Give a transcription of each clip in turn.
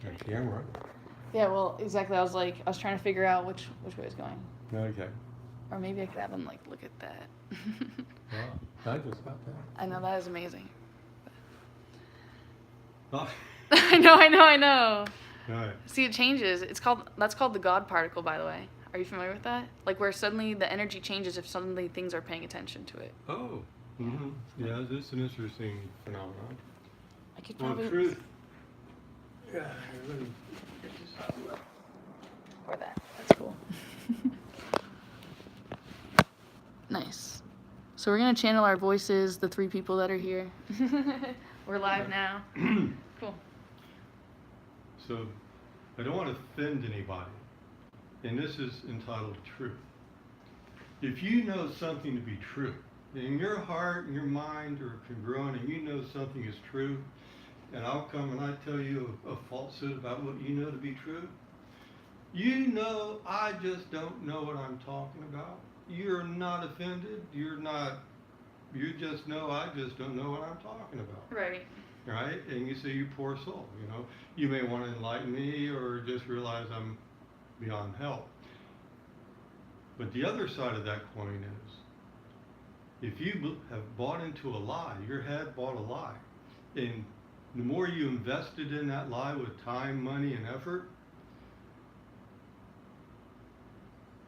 Okay. The camera. Yeah, well, exactly. I was trying to figure out which way it's going. Okay. Or maybe I could have them look at that. Wow. I just got that. I know, that is amazing. Oh. I know. All right. See, it changes. That's called the God particle, by the way. Are you familiar with that? Like where suddenly the energy changes if suddenly things are paying attention to it. Oh. Mm-hmm. Yeah, this is an interesting phenomenon. I could Well, probably truth. Yeah. or that. That's cool. Nice. So we're gonna channel our voices, the three people that are here. We're live now. Cool. So, I don't want to offend anybody, and this is entitled Truth. If you know something to be true, in your heart and your mind are congruent, and you know something is true, and I'll come and I tell you a falsehood about what you know to be true, you know I just don't know what I'm talking about. You're not offended. You just know I just don't know what I'm talking about. Right. Right? And you say, you poor soul, you may want to enlighten me or just realize I'm beyond help. But the other side of that coin is, if you have bought into a lie, your head bought a lie, and the more you invested in that lie with time, money, and effort,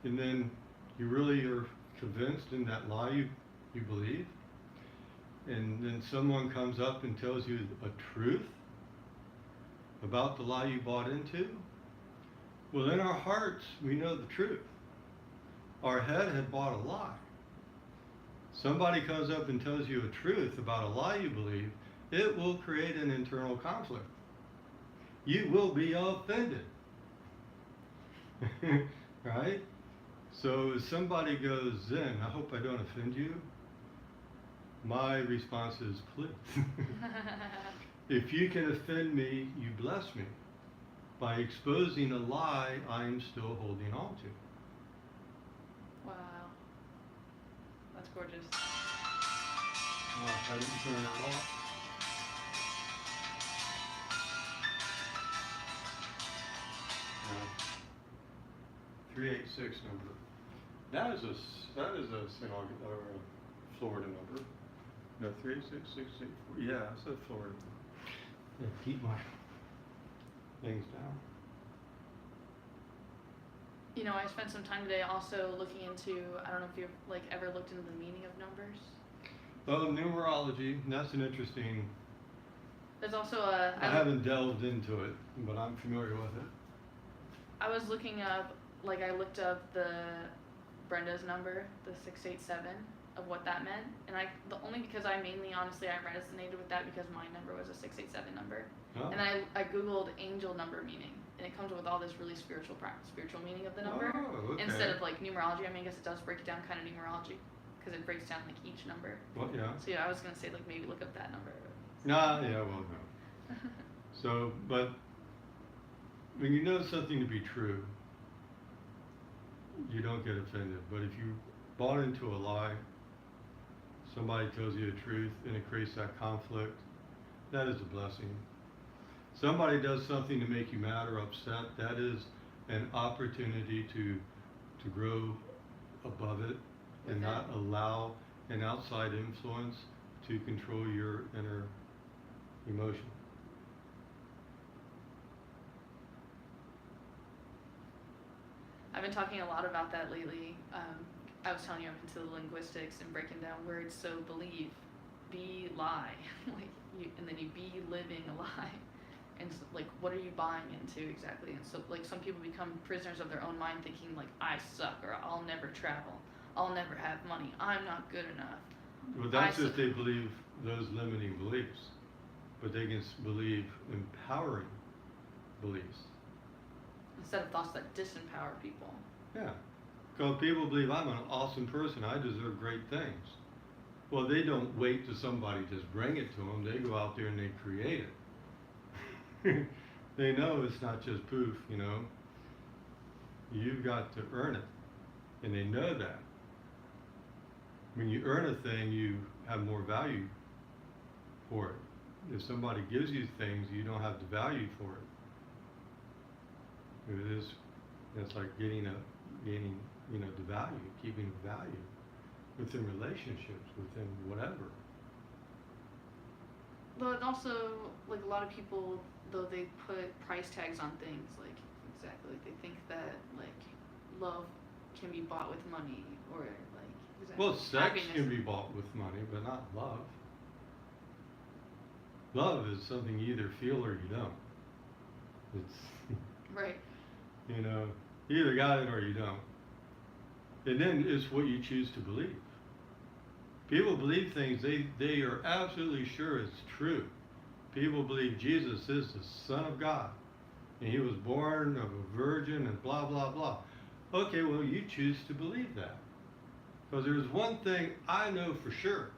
and then you really are convinced in that lie you believe, and then someone comes up and tells you a truth about the lie you bought into, well, in our hearts, we know the truth. Our head had bought a lie. Somebody comes up and tells you a truth about a lie you believe, it will create an internal conflict. You will be offended. Right? So if somebody goes, Zen, I hope I don't offend you, my response is, please. If you can offend me, you bless me by exposing a lie I'm still holding on to. Wow. That's gorgeous. I didn't turn it off. Uh, 386 number. That is a Florida number. No, 386-684. Yeah, it's a Florida. Yeah, keep my things down. I spent some time today also looking into, I don't know if you've ever looked into the meaning of numbers. Oh, numerology. That's an interesting. There's also I haven't delved into it, but I'm familiar with it. I was looking up, I looked up Brenda's number, the 687, of what that meant, and only because I resonated with that because my number was a 687 number, and I googled angel number meaning, and it comes with all this really spiritual meaning of the number, instead of numerology. I mean, I guess it does break it down kind of numerology, because it breaks down each number. Well, yeah. So yeah, I was gonna say maybe look up that number. Nah, yeah, well, no. So, but when you know something to be true, you don't get offended. But if you bought into a lie, somebody tells you the truth, and it creates that conflict, that is a blessing. Somebody does something to make you mad or upset, that is an opportunity to grow above it and not allow an outside influence to control your inner emotion. I've been talking a lot about that lately. I was telling you I'm into the linguistics and breaking down words. So believe, be, lie, and then you be living a lie. And what are you buying into exactly? And so some people become prisoners of their own mind, thinking I suck, or I'll never travel, I'll never have money, I'm not good enough. Well, that's if they believe those limiting beliefs, but they can believe empowering beliefs. Instead of thoughts that disempower people. Yeah, because people believe I'm an awesome person, I deserve great things. Well, they don't wait till somebody just bring it to them, they go out there and they create it. They know it's not just poof, You've got to earn it, and they know that. When you earn a thing, you have more value for it. If somebody gives you things, you don't have the value for it. It is, it's like gaining, the value, keeping the value within relationships, within whatever. Though it also, like a lot of people, though they put price tags on things, like exactly, like they think that like love can be bought with money, or like exactly. Well, sex can be bought with money, but not love. Love is something you either feel or you don't. It's, Right. you either got it or you don't. And then it's what you choose to believe. People believe things they are absolutely sure it's true. People believe Jesus is the Son of God, and he was born of a virgin and blah, blah, blah. Okay, well, you choose to believe that. Because there's one thing I know for sure,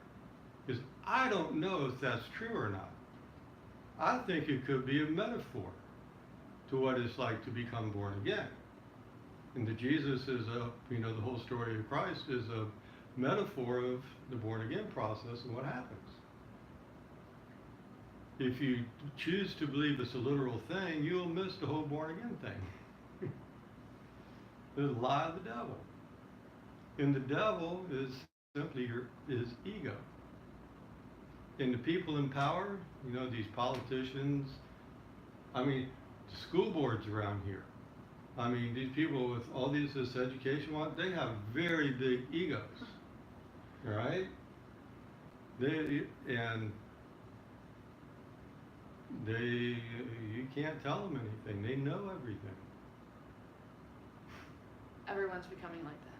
is I don't know if that's true or not. I think it could be a metaphor to what it's like to become born again. And that Jesus is the whole story of Christ is a metaphor of the born again process and what happens. If you choose to believe it's a literal thing, you'll miss the whole born again thing. The lie of the devil. And the devil is simply his ego. And the people in power, these politicians, the school boards around here. These people with all this education, they have very big egos, right? You can't tell them anything. They know everything. Everyone's becoming like that.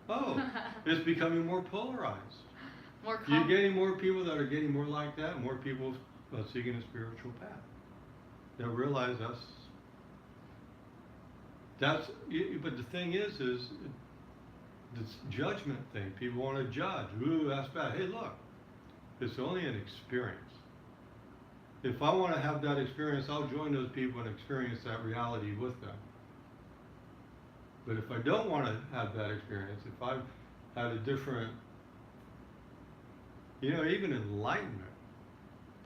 Oh, it's becoming more polarized. You're You're getting more people that are getting more like that, more people seeking a spiritual path. They'll realize but the thing is this judgment thing. People want to judge. Ooh, that's bad. Hey, look, it's only an experience. If I want to have that experience, I'll join those people and experience that reality with them. But if I don't want to have that experience, if I've had a different, even enlightenment,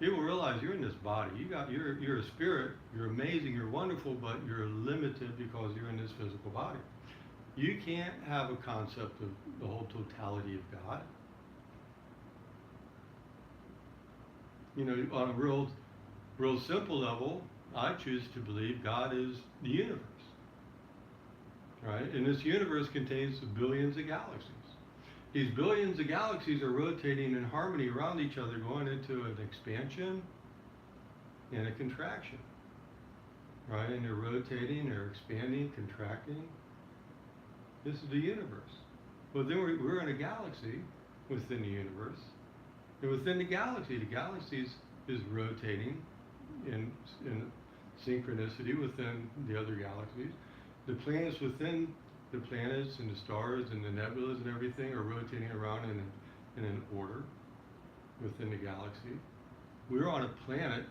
people realize you're in this body. You're a spirit. You're amazing. You're wonderful, but you're limited because you're in this physical body. You can't have a concept of the whole totality of God. On a real simple level, I choose to believe God is the universe. Right? And this universe contains billions of galaxies. These billions of galaxies are rotating in harmony around each other, going into an expansion and a contraction. Right? And they're rotating, they're expanding, contracting. This is the universe. Well, then we're in a galaxy within the universe. And within the galaxy is rotating in synchronicity within the other galaxies. The planets within the planets and the stars and the nebulas and everything are rotating around in an order within the galaxy. We're on a planet.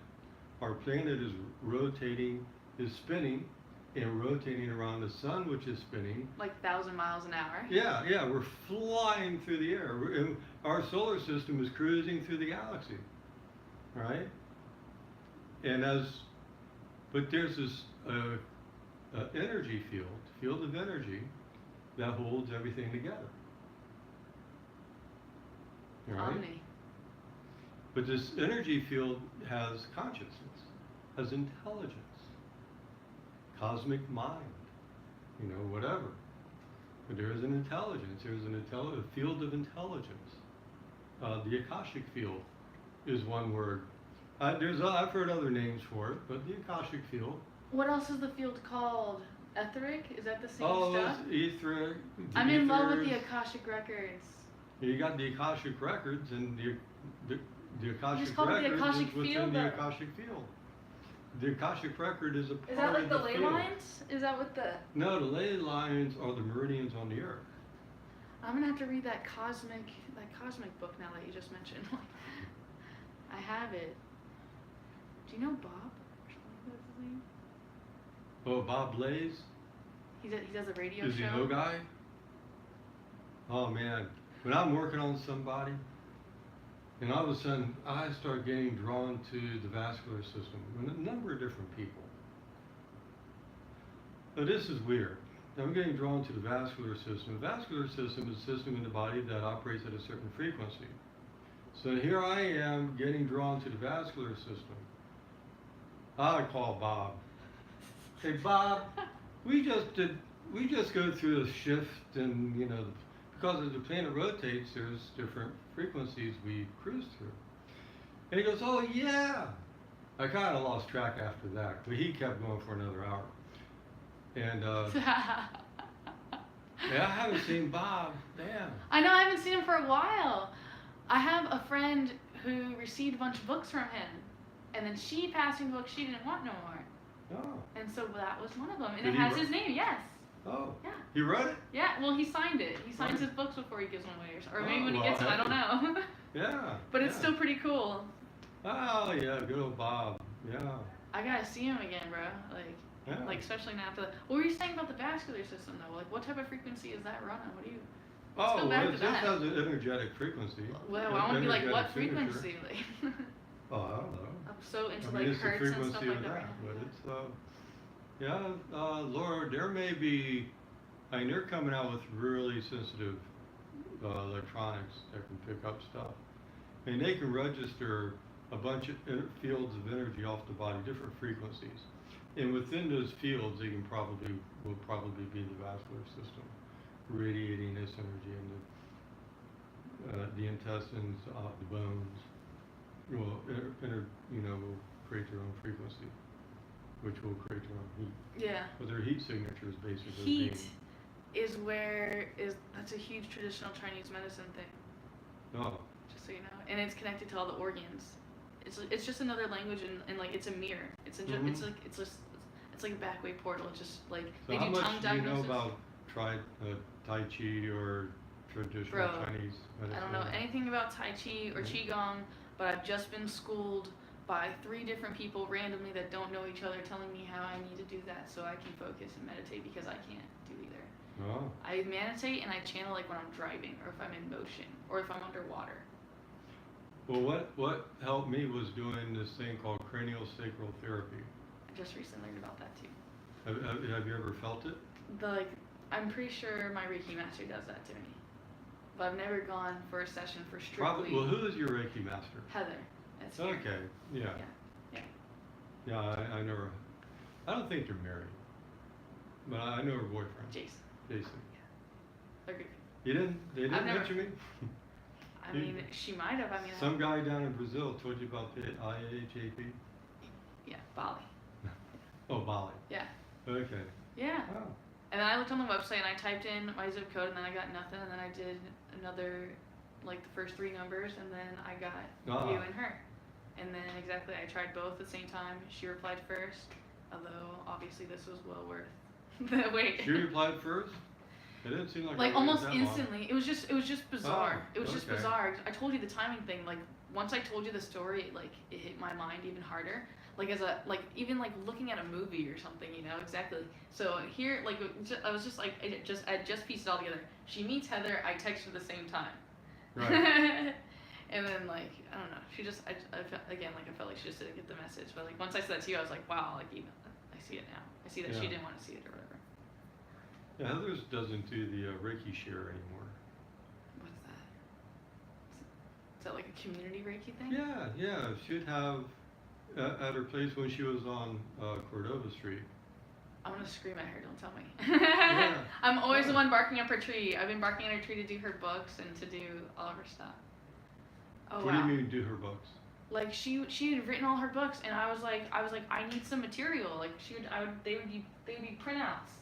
Our planet is spinning and rotating around the sun, which is spinning. Like 1,000 miles an hour? Yeah, we're flying through the air. Our solar system is cruising through the galaxy, right? But there's this energy field of energy that holds everything together. Right? Omni. But this energy field has consciousness, has intelligence, cosmic mind, whatever. But there is an intelligence. There's a field of intelligence. The Akashic field is one word. I've heard other names for it, but the Akashic field. What else is the field called? Etheric? Is that the same stuff? stuff? It's etheric. I'm in love with the Akashic records. You got the Akashic records, and the Akashic records is within the Akashic field. The Akashic record is a part of the field. Is that like the ley lines? Is that what the... No, the ley lines are the meridians on the earth. I'm gonna have to read that cosmic book now that you just mentioned. I have it. Do you know Bob? What's his name? Oh, Bob Blaze? He does a radio Is show. he no guy? Oh man, when I'm working on somebody, and all of a sudden I start getting drawn to the vascular system with a number of different people. Now this is weird. I'm getting drawn to the vascular system. The vascular system is a system in the body that operates at a certain frequency. So here I am getting drawn to the vascular system. I call Bob. Hey Bob, we just go through a shift, and because as the planet rotates, there's different frequencies we cruise through. And he goes, oh yeah. I kind of lost track after that, but he kept going for another hour. And yeah, I haven't seen Bob. Damn. I know, I haven't seen him for a while. I have a friend who received a bunch of books from him, and then she passed me the book she didn't want no more. Oh. And so that was one of them, and Did it he has write- his name. Yes. Oh. Yeah. He wrote it? Yeah. Well, he signed it. He signs Oh. his books before he gives them away, or Oh, maybe when he well, gets them. I don't know. Yeah. But it's yeah. still pretty cool. Oh yeah, good old Bob. Yeah. I gotta see him again, bro. Yeah. Like especially now after the. What were you saying about the vascular system though? Like, what type of frequency is that running? What do you? Let's Oh, go back well, to it just that. has an energetic frequency. Well, I want to be like, what Energetic signature. frequency? Like, Oh, I don't know. I'm so into I mean, like it's the hertz and frequency stuff of like that. that, right now. but it's Lord, there may be. I mean, they're coming out with really sensitive electronics that can pick up stuff. I mean, they can register a bunch of fields of energy off the body, different frequencies, and within those fields, they will probably be the vascular system, radiating this energy into the intestines, the bones. Will will create their own frequency, which will create their own heat. Yeah. But their heat signature is basically Heat that's a huge traditional Chinese medicine thing. Oh. Just so you know, and it's connected to all the organs. It's just another language, and like it's a mirror. It's like a back way portal. It's just like So they how do tongue much do you know diagnosis. about Tai Chi or traditional Bro, Chinese medicine? I don't know anything about Tai Chi or Qigong, but I've just been schooled by 3 different people randomly that don't know each other, telling me how I need to do that so I can focus and meditate, because I can't do either. Oh. I meditate and I channel like when I'm driving, or if I'm in motion, or if I'm underwater. Well, what helped me was doing this thing called cranial sacral therapy. I just recently learned about that too. Have you ever felt it? I'm pretty sure my Reiki master does that to me, but I've never gone for a session for strictly. Probably. Well, who is your Reiki master? Heather. That's here. Okay. Yeah. Yeah. Yeah. I know her. I don't think they're married, but I know her boyfriend. Jason. Jason. They're good. They didn't I've never- mention me? I mean, she might have. I mean, Some guy down in Brazil told you about the IAHAP? yeah, Bali. Oh, Bali. Yeah. Okay. Yeah. Oh. And then I looked on the website and I typed in my zip code, and then I got nothing, and then I did another, like the first 3 numbers, and then I got you and her. And then exactly, I tried both at the same time. She replied first, although obviously this was well worth the wait. She replied first? It didn't seem like Like I waited almost that long. instantly. It was just bizarre. Oh, It was just okay. bizarre. I told you the timing thing. Like once I told you the story, it hit my mind even harder. Like even looking at a movie or something, exactly. So here, I was just like, I just pieced it all together. She meets Heather. I text her at the same time. Right. And then I don't know. She just I felt, again I felt like she just didn't get the message. But once I said that to you, I was like, wow, even I see it now. I see that she Yeah. didn't want to see it or whatever. Yeah, Heather's doesn't do the Reiki share anymore. What is that? Is that like a community Reiki thing? Yeah. She'd have at her place when she was on Cordova Street. I'm gonna scream at her. Don't tell me. Yeah. I'm always the Yeah. one barking up her tree. I've been barking at her tree to do her books and to do all of her stuff. Oh What wow. do you mean do her books? Like she had written all her books, and I was like I need some material. Like they would be printouts.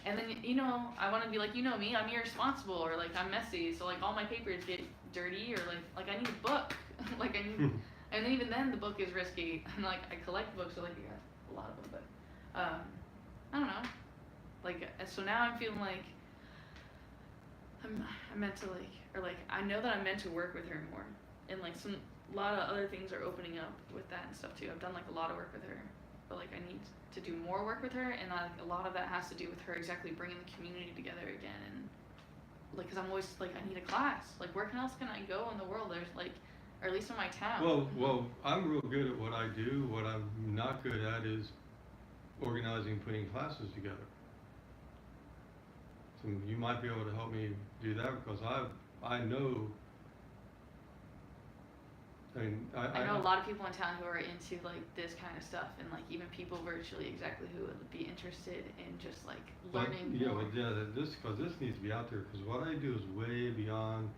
And then I want to be like, me, I'm irresponsible, or I'm messy, so all my papers get dirty, or like I need a book. I need, and even then the book is risky. And I collect books, so you got a lot of them, but I don't know. So now I'm feeling like I'm meant to I know that I'm meant to work with her more, and a lot of other things are opening up with that and stuff too. I've done a lot of work with her, but I need to do more work with her, and a lot of that has to do with her exactly bringing the community together again, and because I'm always I need a class. Where else can I go in the world? There's or at least in my town. Well, I'm real good at what I do. What I'm not good at is organizing, putting classes together. So you might be able to help me do that because I know. I know a lot of people in town who are into like this kind of stuff, and like even people virtually exactly who would be interested in just like learning more. Because this needs to be out there because what I do is way beyond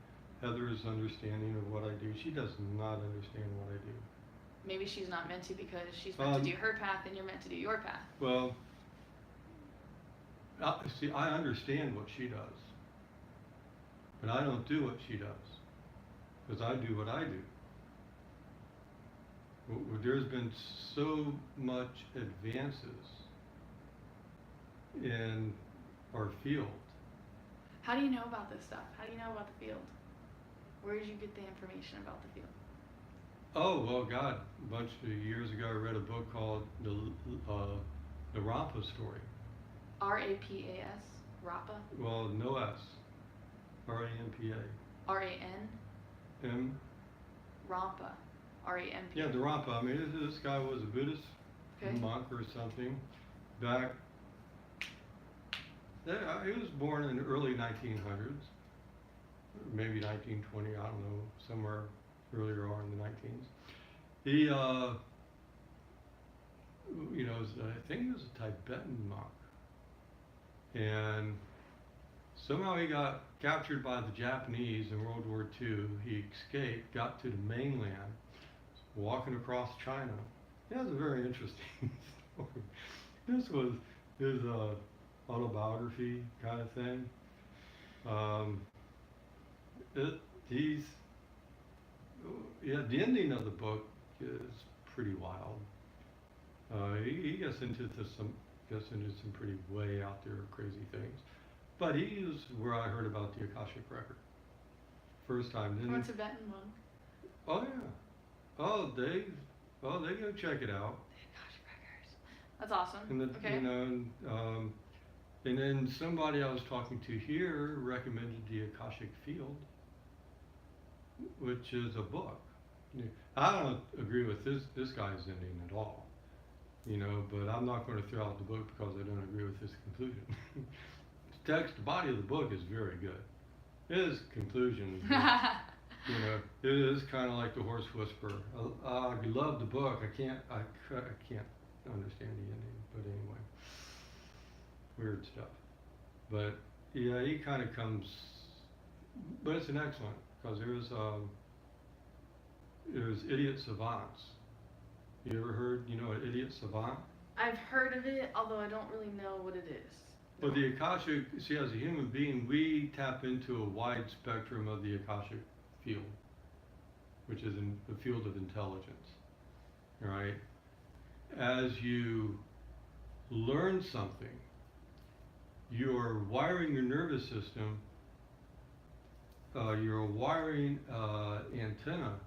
Heather's understanding of what I do. She does not understand what I do. Maybe she's not meant to because she's meant to do her path and you're meant to do your path. Well, see, I understand what she does, but I don't do what she does because I do what I do. There's been so much advances in our field. How do you know about this stuff? How do you know about the field? Where did you get the information about the field? Oh, well, God, a bunch of years ago I read a book called The Rampa Story. R-A-P-A-S? Rapa? Well, no S. R-A-M-P-A. R-A-N? M? Rampa. R-A-M-P. Yeah, the Rampa. I mean, this guy was a Buddhist monk or something back. He was born in the early 1900s, maybe 1920. I don't know, somewhere earlier on in the 19s. He, I think he was a Tibetan monk, and somehow he got captured by the Japanese in World War II. He escaped, got to the mainland, walking across China. Yeah, it was a very interesting story. This was his autobiography kind of thing. The ending of the book is pretty wild. He gets into some pretty way out there crazy things. But he is where I heard about the Akashic record. First time. From a Tibetan monk. Oh yeah. Oh, they go check it out. The Akashic records. That's awesome. And okay. And then somebody I was talking to here recommended the Akashic Field, which is a book. I don't agree with this guy's ending at all, but I'm not going to throw out the book because I don't agree with his conclusion. The body of the book is very good. His conclusion is good. It is kind of like the Horse Whisperer. I love the book. I can't understand the ending, but anyway, weird stuff. But yeah, he kind of comes, but it's an excellent because there's idiot savants. You ever heard, an idiot savant? I've heard of it, although I don't really know what it is. Well, the Akashic, see, as a human being, we tap into a wide spectrum of the Akashic field, which is in the field of intelligence, right? As you learn something, you are wiring your nervous system, you're wiring antenna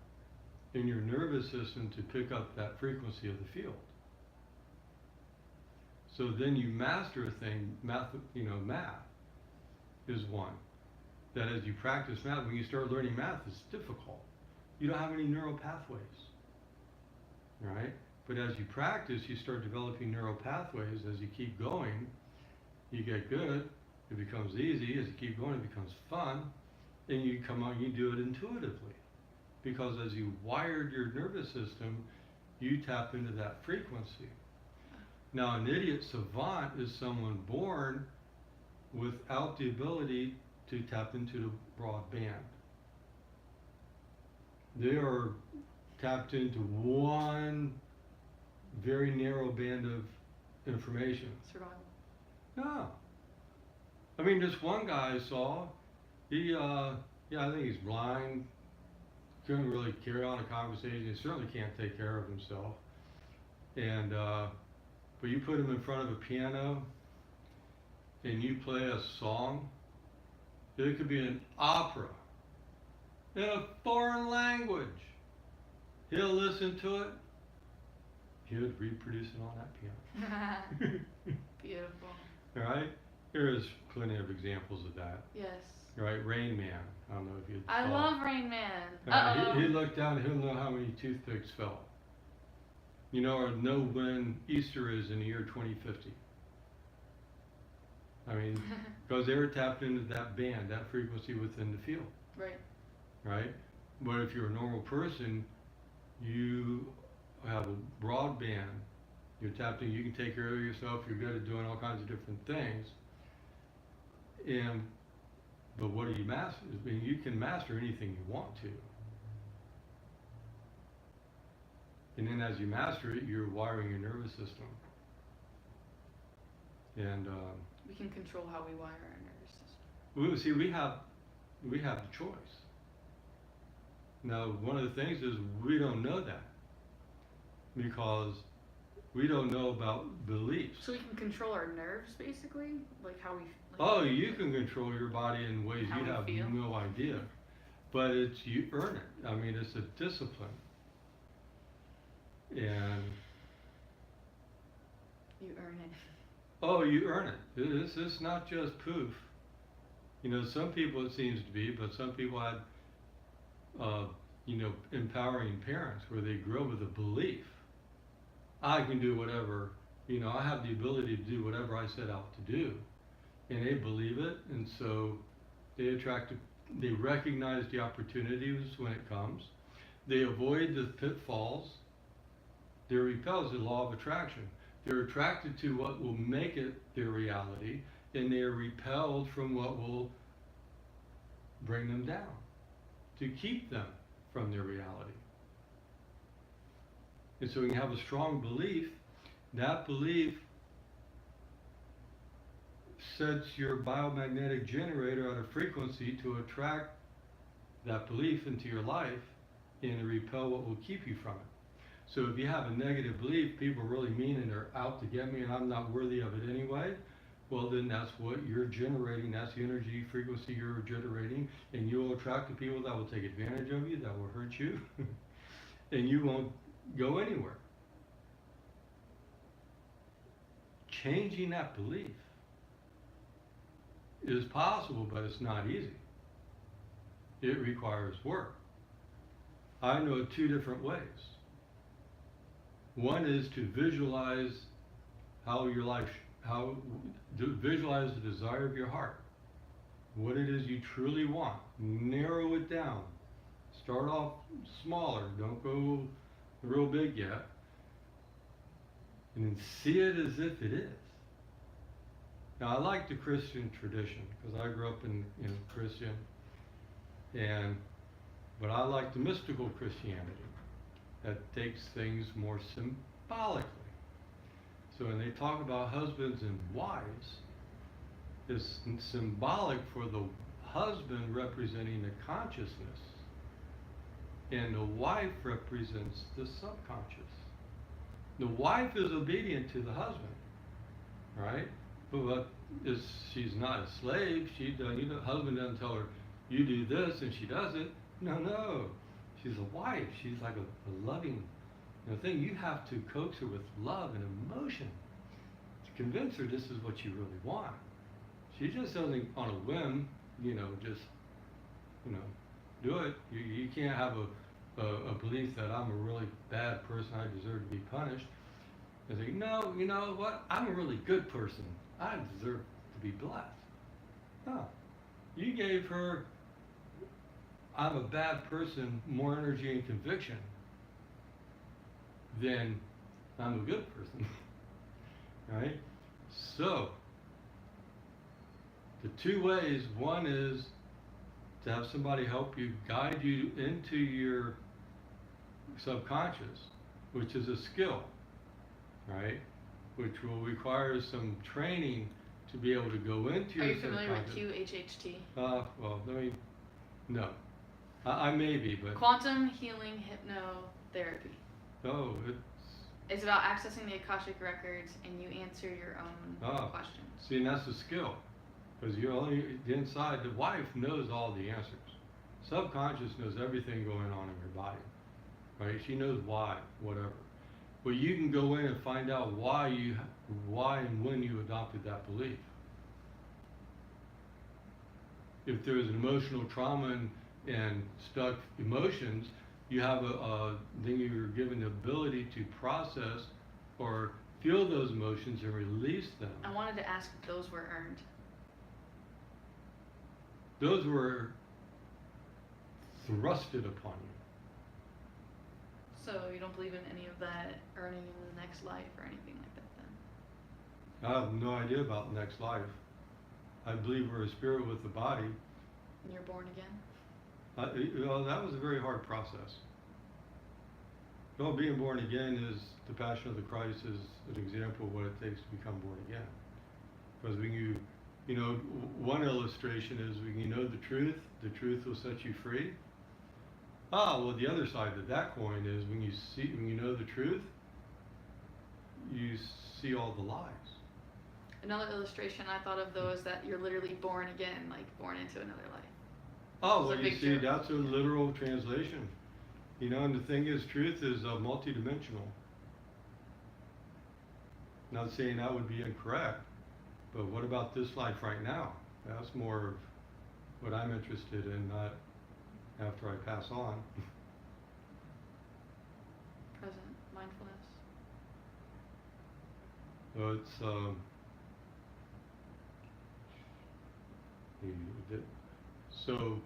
in your nervous system to pick up that frequency of the field. So then you master a thing, math is one. That as you practice math, when you start learning math, it's difficult. You don't have any neural pathways, right? But as you practice, you start developing neural pathways. As you keep going, you get good, it becomes easy. As you keep going, it becomes fun, and you come out and you do it intuitively. Because as you wired your nervous system, you tap into that frequency. Now, an idiot savant is someone born without the ability to tap into the broad band. They are tapped into one very narrow band of information. Survival. No. I mean, this one guy I saw, I think he's blind, couldn't really carry on a conversation, he certainly can't take care of himself. And, but you put him in front of a piano and you play a song, it could be an opera in a foreign language. He'll listen to it, he would reproduce it on that piano. Beautiful. All right? There's plenty of examples of that. Yes. Right? Rain Man. I don't know if you. I love Rain Man. He looked down, he'll know how many toothpicks fell. you know, or know when Easter is in the year 2050. I mean, because they were tapped into that band, that frequency within the field, Right. right? But if you're a normal person, you have a broad band, you're tapped in, you can take care of yourself, you're good at doing all kinds of different things. And, but what do you master? I mean, you can master anything you want to. And then as you master it, you're wiring your nervous system. And We can control how we wire our nervous system. we have the choice. Now, one of the things is we don't know that because we don't know about beliefs. So we can control our nerves, basically, like how we. Like Oh, you can control your body in ways How you we have feel. no idea, but it's you earn it. I mean, it's a discipline, and You earn it. oh, you earn it. It's not just poof. You know, some people it seems to be, but some people had, you know, empowering parents where they grow with a belief. I can do whatever, you know, I have the ability to do whatever I set out to do. And they believe it, and so they recognize the opportunities when it comes. They avoid the pitfalls. They're repelled, the law of attraction. They're attracted to what will make it their reality, and they are repelled from what will bring them down, to keep them from their reality. And so you have a strong belief. That belief sets your biomagnetic generator at a frequency to attract that belief into your life and repel what will keep you from it. So if you have a negative belief, people are really mean and they're out to get me and I'm not worthy of it anyway, well then that's what you're generating, that's the energy frequency you're generating, and you will attract the people that will take advantage of you, that will hurt you, and you won't go anywhere. Changing that belief is possible, but it's not easy. It requires work. I know 2 different ways. One is to visualize how your life, visualize the desire of your heart, what it is you truly want. Narrow it down. Start off smaller. Don't go real big yet. And then see it as if it is. Now, I like the Christian tradition because I grew up in Christian, but I like the mystical Christianity that takes things more symbolically. So when they talk about husbands and wives, it's symbolic for the husband representing the consciousness, and the wife represents the subconscious. The wife is obedient to the husband, right? But she's not a slave. The husband doesn't tell her, you do this, and she does it. No. She's a wife. She's like a loving thing. You have to coax her with love and emotion to convince her this is what you really want. She just doesn't, on a whim, just do it. You can't have a belief that I'm a really bad person, I deserve to be punished. And say, no, you know what? I'm a really good person. I deserve to be blessed. No. You gave her, I'm a bad person, more energy and conviction than I'm a good person. Right? So, the 2 ways, one is to have somebody help you, guide you into your subconscious, which is a skill, right? Which will require some training to be able to go into Are your you familiar with subconscious. QHHT? Well, no. I may be, but... Quantum Healing Hypnotherapy. Oh, It's about accessing the Akashic records and you answer your own questions. See, and that's a skill. Because inside, the wife knows all the answers. Subconscious knows everything going on in your body. Right? She knows why, whatever. But you can go in and find out why and when you adopted that belief. If there's an emotional trauma and stuck emotions, you have then you're given the ability to process or feel those emotions and release them. I wanted to ask if those were earned. Those were thrusted upon you. So you don't believe in any of that earning in the next life or anything like that then? I have no idea about next life. I believe we're a spirit with a body. And you're born again? Well, that was a very hard process. Well, being born again is the Passion of the Christ is an example of what it takes to become born again. Because when you know, one illustration is when you know the truth will set you free. Ah, well, the other side of that coin is when you know the truth, you see all the lies. Another illustration I thought of though is that you're literally born again, like born into another life. Oh, It's a well, you big see, joke. that's a literal translation. You know, and the thing is, truth is multidimensional. Not saying that would be incorrect, but what about this life right now? That's more of what I'm interested in, not after I pass on. Present mindfulness. So it's so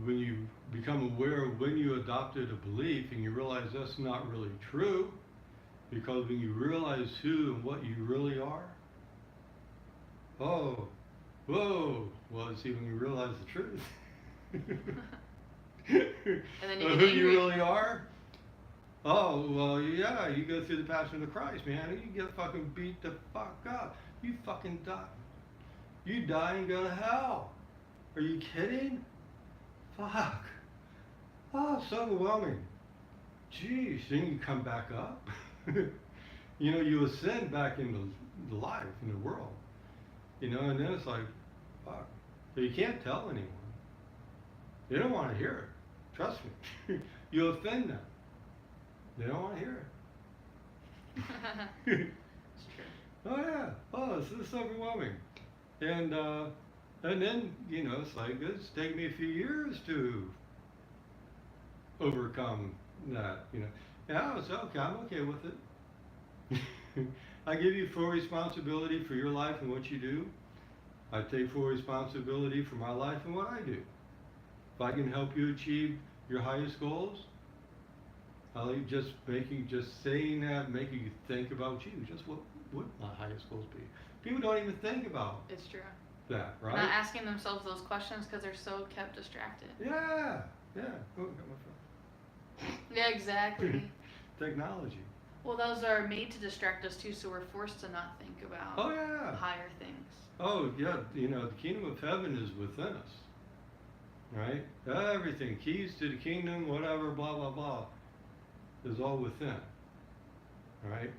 when you become aware of when you adopted a belief and you realize that's not really true, because when you realize who and what you really are, oh, whoa, well, see, when you realize the truth, And then you of get who you angry. really are, oh, well, yeah, you go through the Passion of the Christ, man, and you get fucking beat the fuck up. You fucking die. You die and go to hell. Are you kidding? Fuck. Oh, it's so overwhelming. Geez, then you come back up. You know, you ascend back into the life, in the world. You know, and then it's like, fuck. So you can't tell anyone. They don't want to hear it. Trust me. You offend them. They don't want to hear it. It's true. Oh yeah. Oh, this is overwhelming. And then, you know, it's like, it's taken me a few years to overcome that, you know. Yeah, it's okay, I'm okay with it. I give you full responsibility for your life and what you do. I take full responsibility for my life and what I do. If I can help you achieve your highest goals, I'll just saying that, making you think about you. Just what would my highest goals be? People don't even think about It's true. that, right? Not asking themselves those questions because they're so kept distracted. Yeah, yeah. Oh, got my phone. Yeah, exactly. Technology. Well, those are made to distract us too, so we're forced to not think about Oh yeah. higher things. Oh yeah. You know, the kingdom of heaven is within us, right? Everything, keys to the kingdom, whatever, blah blah blah, is all within, right?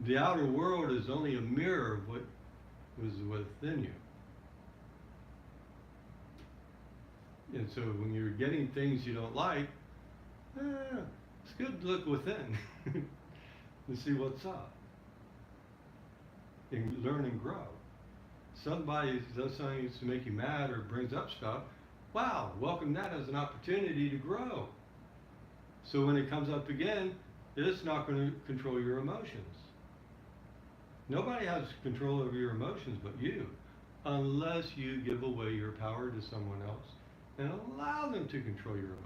The outer world is only a mirror of what was within you. And so when you're getting things you don't like, it's good to look within and see what's up and learn and grow. Somebody does something to make you mad or brings up stuff, wow, welcome that as an opportunity to grow. So when it comes up again, it's not going to control your emotions. Nobody has control over your emotions but you, unless you give away your power to someone else and allow them to control your emotion.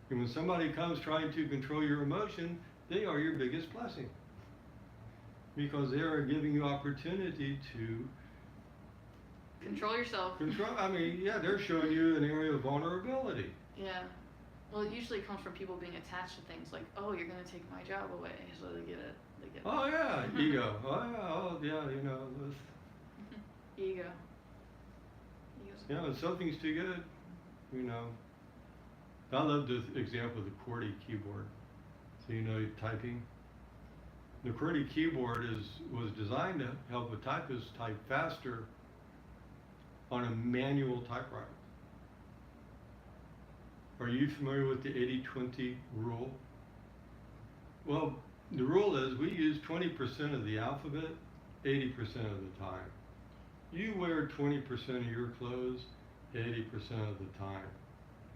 And when somebody comes trying to control your emotion, they are your biggest blessing. Because they are giving you opportunity to Control yourself. control. I mean, yeah, they're showing you an area of vulnerability. Yeah. Well, it usually comes from people being attached to things like, oh, you're gonna take my job away, so they get it. Oh yeah, ego. Oh yeah, you know. Ego. Ego's You know, if something's too good, you know. I love this example of the QWERTY keyboard. So you know, typing. The QWERTY keyboard was designed to help a typist type faster on a manual typewriter. Are you familiar with the 80-20 rule? Well, the rule is we use 20% of the alphabet 80% of the time. You wear 20% of your clothes 80% of the time.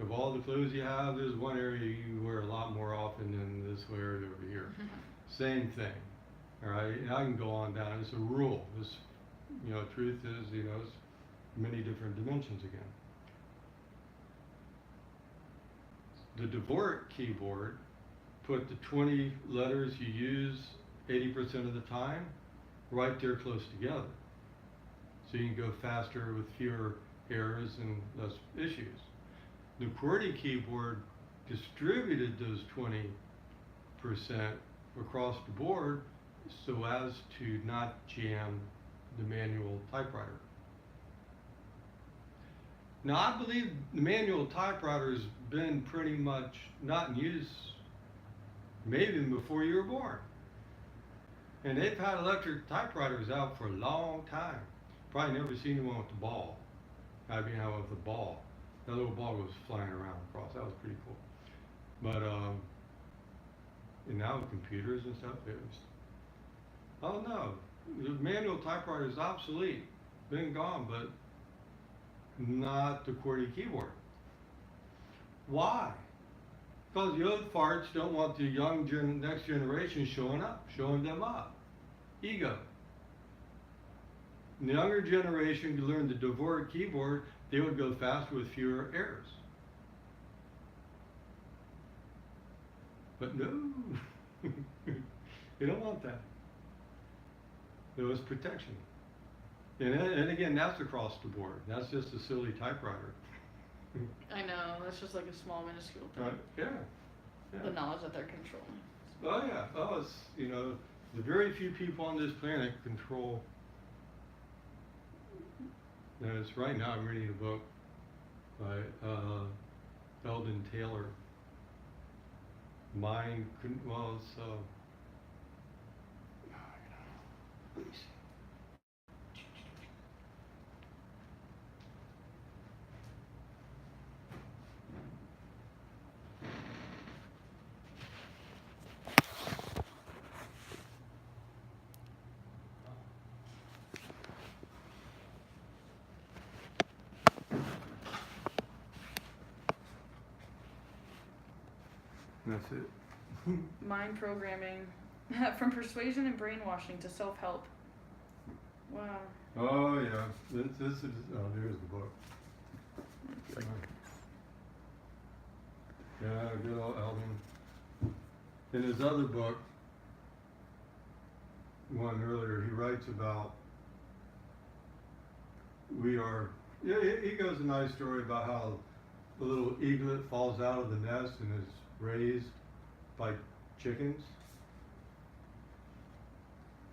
Of all the clothes you have, there's one area you wear a lot more often than this area over here. Same thing. All right, and I can go on down. It's a rule. This, truth is, it's many different dimensions again. The Dvorak keyboard put the 20 letters you use 80% of the time right there close together. So you can go faster with fewer errors and less issues. The QWERTY keyboard distributed those 20% across the board so as to not jam the manual typewriter. Now, I believe the manual typewriter has been pretty much not in use maybe even before you were born. And they've had electric typewriters out for a long time. Probably never seen one with the ball. I mean, with the ball. That little ball was flying around across. That was pretty cool. But, and now with computers and stuff, oh no, the manual typewriter is obsolete. Been gone, but not the QWERTY keyboard. Why? Because the old farts don't want the young next generation showing them up. Ego. The younger generation could learn the Dvorak keyboard, they would go faster with fewer errors. But no, they don't want that. There was protection. And again, that's across the board. That's just a silly typewriter. I know, that's just like a small, minuscule thing. Right? Yeah. The knowledge that they're controlling. Oh yeah. Oh, it's, the very few people on this planet control. And it's right now I'm reading a book by Eldon Taylor. That's it. Mind programming. From persuasion and brainwashing to self-help. Wow. Oh yeah, this is. Oh, there's the book. Yeah, good old Eldon. In his other book, one earlier, he writes about he goes a nice story about how the little eaglet falls out of the nest and is raised by chickens.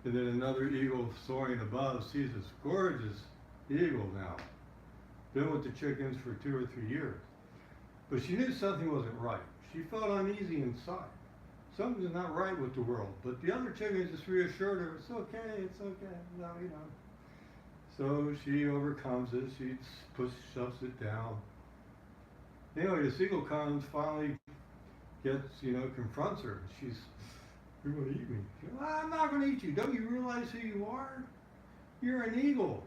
And then another eagle soaring above sees this gorgeous eagle now. Been with the chickens for 2 or 3 years. But she knew something wasn't right. She felt uneasy inside. Something's not right with the world. But the other chickens just reassured her, it's okay, no, So she overcomes it, she shoves it down. Anyway, the eagle comes, finally gets, confronts her. She's, you're going to eat me. She goes, I'm not going to eat you. Don't you realize who you are? You're an eagle.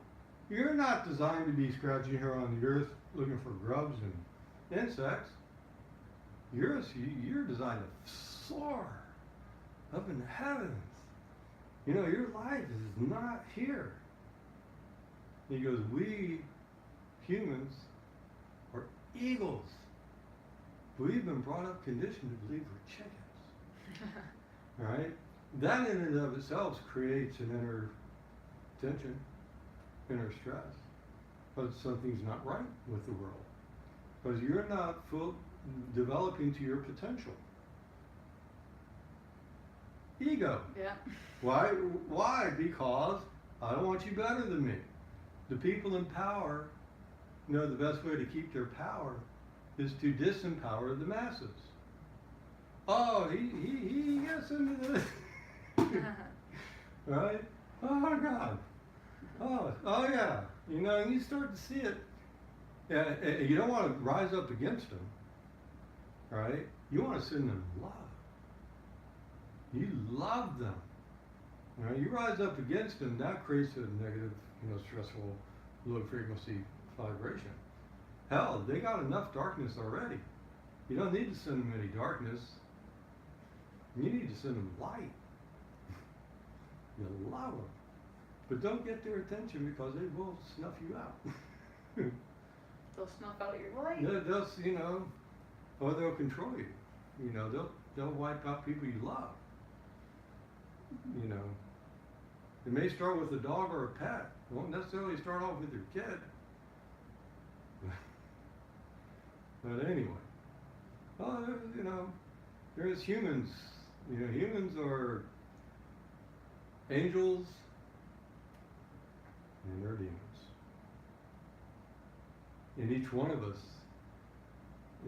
You're not designed to be scratching here on the earth looking for grubs and insects. You're designed to soar up in the heavens. Your life is not here. He goes, we humans are eagles. We've been brought up conditioned to believe we're chickens. All right? That in and of itself creates an inner tension, inner stress. But something's not right with the world. Because you're not developing to your potential. Ego. Yeah. Why? Because I don't want you better than me. The people in power know the best way to keep their power is to disempower the masses. Oh, he gets into this. Right? Oh God. Oh yeah. And you start to see it. You don't want to rise up against them. Right? You want to send them love. You love them. You rise up against them, that creates a negative, stressful, low frequency vibration. Hell, they got enough darkness already. You don't need to send them any darkness. You need to send them light. You allow them. But don't get their attention because they will snuff you out. They'll snuff out your light. They'll, you know, or they'll control you. You know, they'll wipe out people you love. You know, it may start with a dog or a pet. It won't necessarily start off with your kid. But anyway, you know, there's humans. You know, humans are angels and they're demons. And each one of us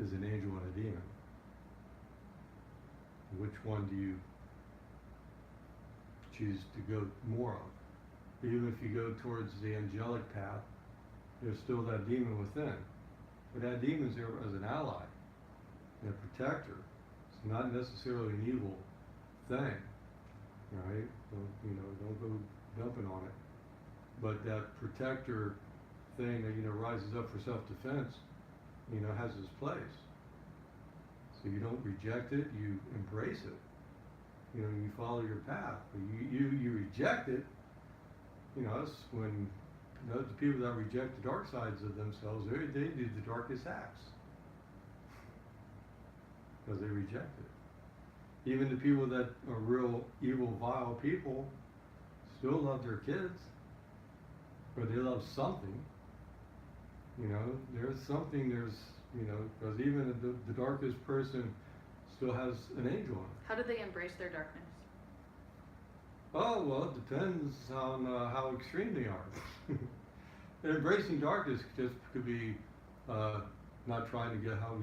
is an angel and a demon. Which one do you choose to go more of? Even if you go towards the angelic path, there's still that demon within. But that demon's there as an ally and a protector. It's not necessarily an evil thing, right? Don't go dumping on it. But that protector thing that, rises up for self-defense, has its place. So you don't reject it, you embrace it. You follow your path. But you reject it, that's when the people that reject the dark sides of themselves, they do the darkest acts. Because they reject it. Even the people that are real evil, vile people still love their kids. Or they love something. There's something, because even the darkest person still has an angel in it. How do they embrace their darkness? Oh, well, it depends on how extreme they are. And embracing darkness just could be not trying to get how,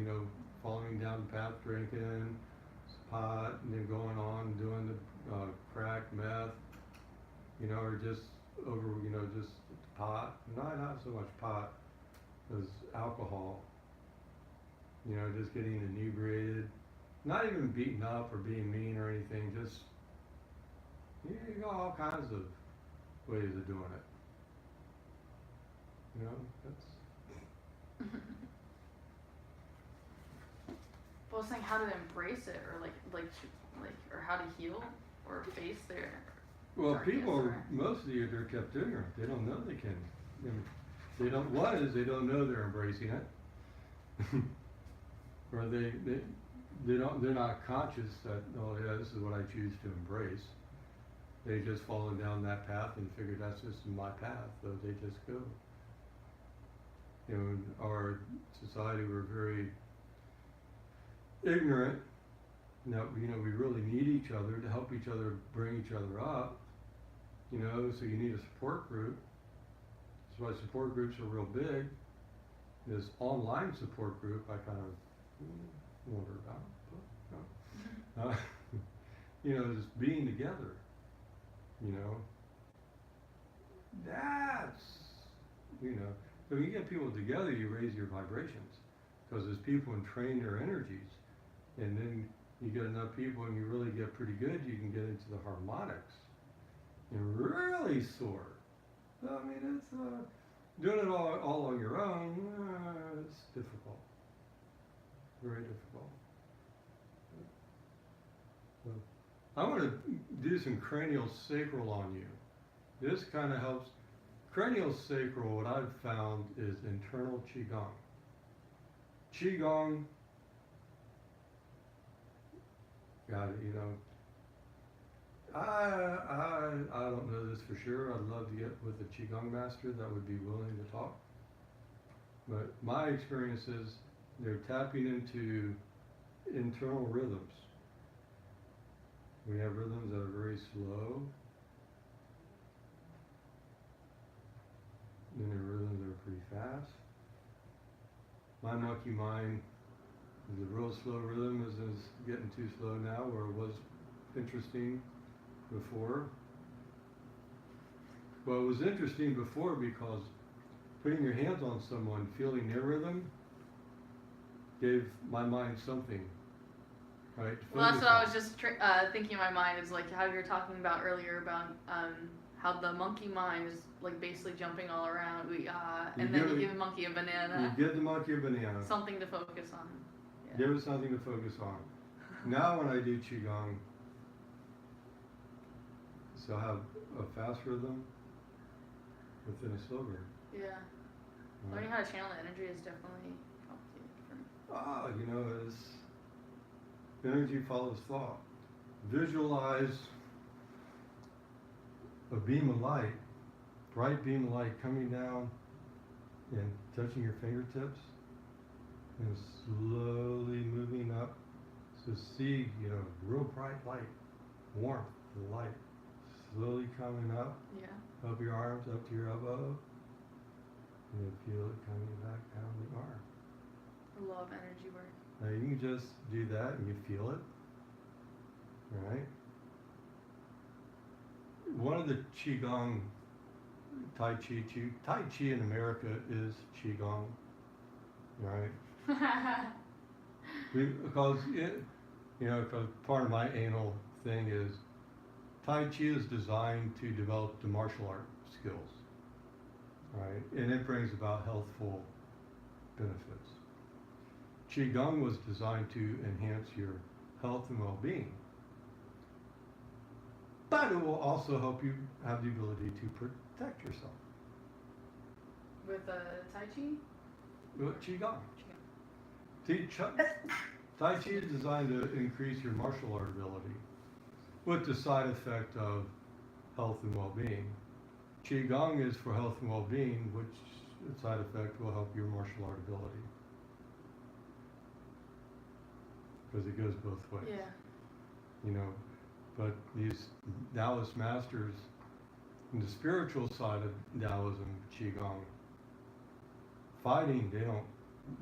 following down the path, drinking pot, and then going on doing the crack, meth, or just over, just pot. Not so much pot as alcohol. Just getting inebriated. Not even beaten up or being mean or anything, just, you got all kinds of ways of doing it. That's... Well, I was saying how to embrace it, or or how to heal, or face their Well, darkness, people, or... mostly they're kept ignorant. They don't know they can. They don't. One is they don't know they're embracing it, or they don't. They're not conscious that, oh yeah, this is what I choose to embrace. They just fallen down that path and figure that's just my path, so they just go. In our society, we're very ignorant. That we really need each other to help each other, bring each other up. So you need a support group. That's why support groups are real big. This online support group, I kind of wonder about. But, just being together. That's, so when you get people together, you raise your vibrations. Because as people entrain their energies, and then you get enough people and you really get pretty good, you can get into the harmonics and really soar. So, I mean, it's doing it all on your own. It's difficult, very difficult. So, I want to do some cranial sacral on you. This kind of helps. Cranial sacral, what I've found, is internal qigong. Qigong. Got it, I don't know this for sure. I'd love to get with a Qigong master that would be willing to talk. But my experience is they're tapping into internal rhythms. We have rhythms that are very slow. Then there are rhythms that are pretty fast. My monkey mind is a real slow rhythm, is getting too slow now, where it was interesting before. Well, it was interesting before because putting your hands on someone, feeling their rhythm, gave my mind something, right? Well, that's what I was just thinking in my mind, is like how you were talking about earlier about how the monkey mind is like basically jumping all around, You and then give you it- give the monkey a banana, You give the monkey a banana. something to focus on. Yeah. Give it something to focus on. Now when I do Qigong, so I have a fast rhythm within a slow rhythm. Yeah. Learning how to channel the energy is definitely complicated for me. You know, it's energy follows thought. Visualize a beam of light, bright beam of light coming down and touching your fingertips and slowly moving up. So see, you know, real bright light, warmth, the light, slowly coming up, Yeah. up your arms, up to your elbow, and you feel it coming back down the arm. I love energy work. Now you can just do that and you feel it, right? One of the Qigong, Tai Chi in America is Qigong, right? Because because part of my anal thing is Tai Chi is designed to develop the martial art skills, right? And it brings about healthful benefits. Qigong was designed to enhance your health and well-being, but it will also help you have the ability to protect yourself. With Tai Chi? With Qigong. Qigong. Tai Chi is designed to increase your martial art ability with the side effect of health and well-being. Qigong is for health and well-being, which the side effect will help your martial art ability. Because it goes both ways. Yeah. You know, but these Taoist masters, in the spiritual side of Taoism, Qigong, fighting,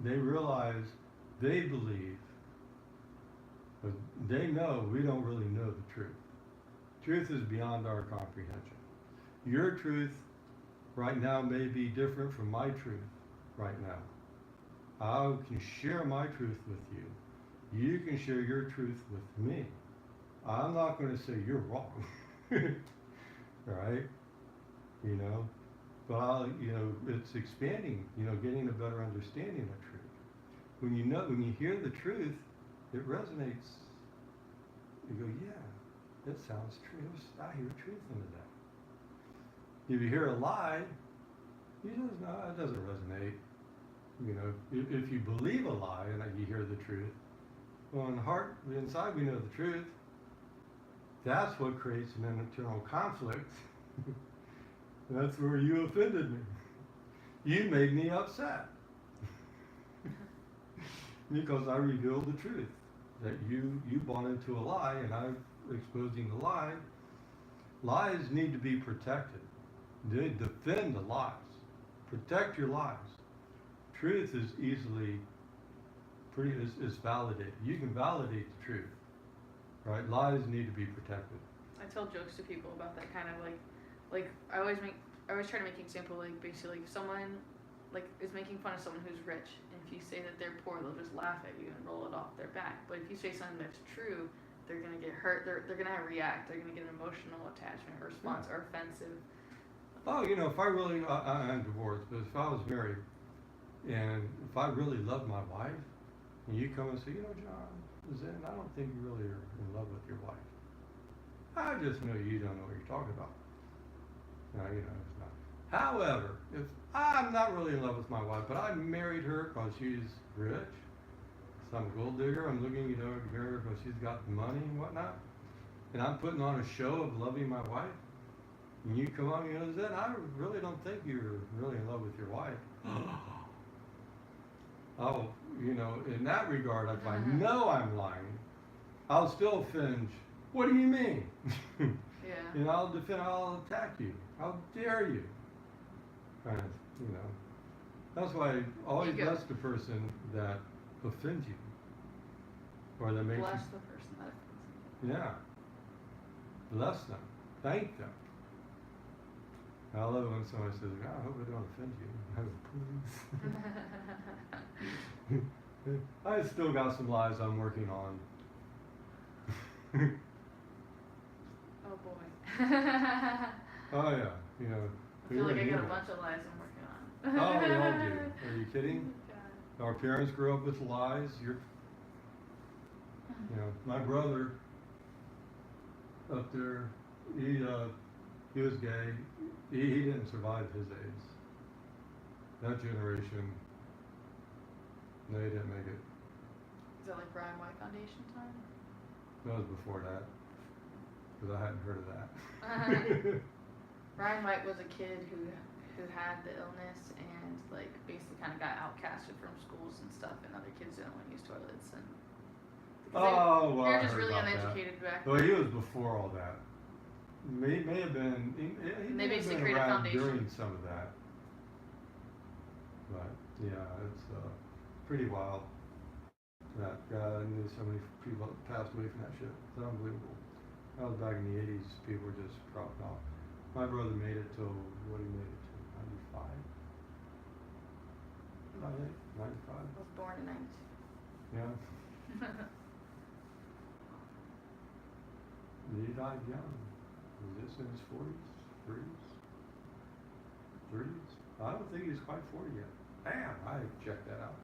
they realize, they believe, but they know we don't really know the truth. Truth is beyond our comprehension. Your truth right now may be different from my truth right now. I can share my truth with you. You can share your truth with me. I'm not going to say you're wrong, right? You know, but it's expanding. Getting a better understanding of truth. When you hear the truth, it resonates. You go, yeah, that sounds true. I hear truth into that. If you hear a lie, you just know it doesn't resonate. If you believe a lie and you hear the truth, well, in the heart, inside, we know the truth. That's what creates an internal conflict. That's where you offended me. You made me upset. Because I revealed the truth. That you bought into a lie and I'm exposing the lie. Lies need to be protected. They defend the lies. Protect your lies. Truth is easily is validated. You can validate the truth. Right? Lies need to be protected. I tell jokes to people about that kind of like I always try to make an example, like basically if someone like is making fun of someone who's rich, and if you say that they're poor, they'll just laugh at you and roll it off their back. But if you say something that's true, they're gonna get hurt. They're gonna react. They're gonna get an emotional attachment or response or offensive. Oh, if I really, I'm divorced, but if I was married, and if I really loved my wife, and you come and say, John, Zen, I don't think you really are in love with your wife. I just know you don't know what you're talking about. No, it's not. However, if I'm not really in love with my wife, but I married her because she's rich, so I'm a gold digger, I'm looking, to marry her because she's got the money and whatnot, and I'm putting on a show of loving my wife, and you come on, Zen, I really don't think you're really in love with your wife. Oh, in that regard, if I know I'm lying, I'll still offend. What do you mean? Yeah. I'll defend, I'll attack you. How dare you? Kind of, That's why I always Ego. bless the person that offends you. Or that makes Bless you. the person that offends you. Yeah. Bless them. Thank them. I love it when somebody says, I hope I don't offend you. I go, please. I still got some lies I'm working on. Oh boy. Oh yeah, you know. I feel like I got a human. bunch of lies I'm working on. Oh, we all do. Are you kidding? God. Our parents grew up with lies. You know, my brother up there, he was gay. He didn't survive his AIDS. That generation, they didn't make it. Is that like Brian White Foundation time? That was before that, because I hadn't heard of that. Brian White was a kid who had the illness and like basically kind of got outcasted from schools and stuff, and other kids didn't want to use toilets and. Oh, well, They're I just heard really about uneducated back Well, then. he was before all that. May have been. He And they may have basically been created a around foundation. during some of that. But yeah, it's pretty wild. That guy, I knew so many people that passed away from that shit. It's unbelievable. That was back in the 80s. People were just dropping off. My brother made it till what he made it to 95. I think 95. I was born in 92. Yeah. He died young. Was this in his 40s? 30s? 30s? I don't think he was quite 40 yet. Damn, I checked that out.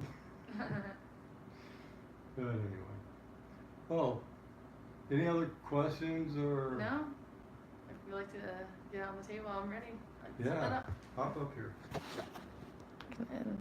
But anyway. Oh, any other questions or? No? If you like to get on the table, I'm ready. Let's set that Yeah, up. hop up here. And